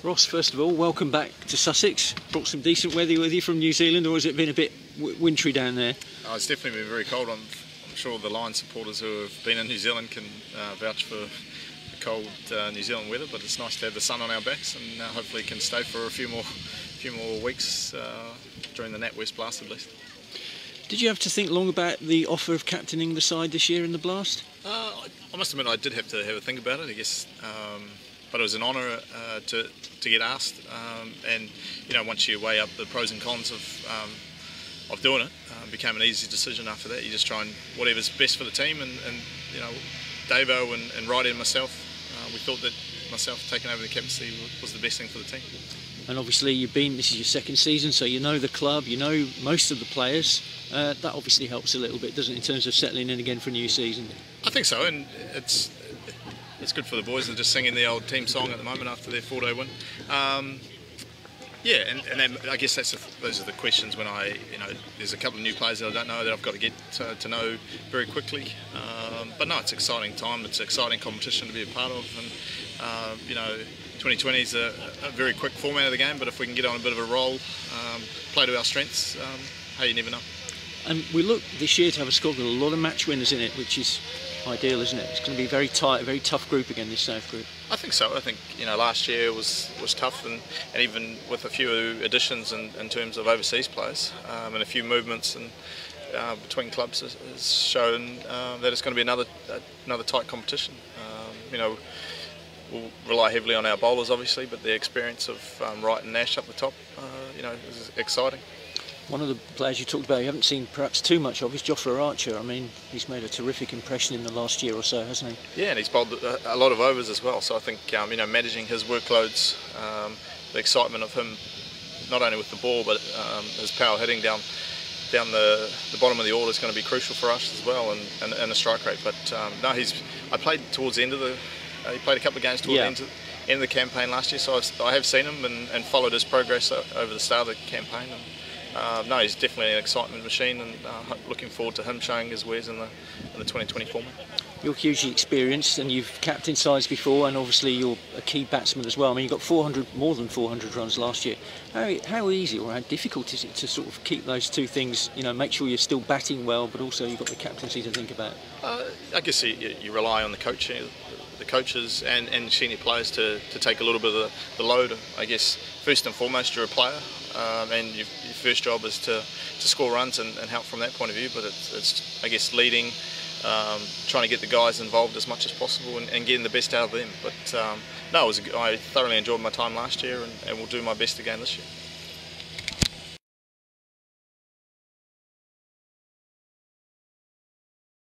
Ross, first of all, welcome back to Sussex. Brought some decent weather with you from New Zealand, or has it been a bit wintry down there? Oh, it's definitely been very cold. I'm sure the Lions supporters who have been in New Zealand can vouch for the cold New Zealand weather, but it's nice to have the sun on our backs, and hopefully can stay for a few more weeks during the NatWest blast at least. Did you have to think long about the offer of captaining the side this year in the blast? I must admit I did have to have a think about it, I guess. But it was an honour to get asked, and you know, once you weigh up the pros and cons of doing it, it became an easy decision after that. You just try and whatever's best for the team, and you know, Davo and Ryder and myself, we thought that myself taking over the captaincy was the best thing for the team. And obviously this is your second season, so you know the club, you know most of the players. That obviously helps a little bit, doesn't it, in terms of settling in again for a new season? I think so, and it's good for the boys. They're just singing the old team song at the moment after their 4-day win. Yeah, and then I guess those are the questions when there's a couple of new players that I don't know that I've got to get to know very quickly. But no, it's an exciting time. It's an exciting competition to be a part of, and you know, 2020 is a very quick format of the game. But if we can get on a bit of a roll, play to our strengths, hey, you never know. And we look this year to have a squad with a lot of match winners in it, which is ideal, isn't it? It's going to be very tight, a very tough group again, this South group. I think so. I think, you know, last year was tough, and even with a few additions in terms of overseas players and a few movements and between clubs has shown that it's going to be another tight competition. You know, we'll rely heavily on our bowlers, obviously, but the experience of Wright and Nash up the top, you know, is exciting. One of the players you talked about you haven't seen perhaps too much of is Jofra Archer. I mean, he's made a terrific impression in the last year or so, hasn't he? Yeah, and he's bowled a lot of overs as well. So I think you know, managing his workloads, the excitement of him, not only with the ball but his power hitting down the bottom of the order is going to be crucial for us as well, and the strike rate. But no, I played towards the end of he played a couple of games towards the end of the campaign last year, so I have seen him and followed his progress over the start of the campaign. No, he's definitely an excitement machine, and looking forward to him showing his wares in the 2020 format. You're hugely experienced, and you've captained sides before, and obviously you're a key batsman as well. I mean, you got more than 400 runs last year. How easy or how difficult is it to sort of keep those two things? You know, make sure you're still batting well, but also you've got the captaincy to think about. I guess you rely on the coaches and senior players to take a little bit of the load. I guess first and foremost you're a player, and your first job is to score runs and help from that point of view. But it's I guess leading, trying to get the guys involved as much as possible and getting the best out of them. But no, I thoroughly enjoyed my time last year, and will do my best again this year.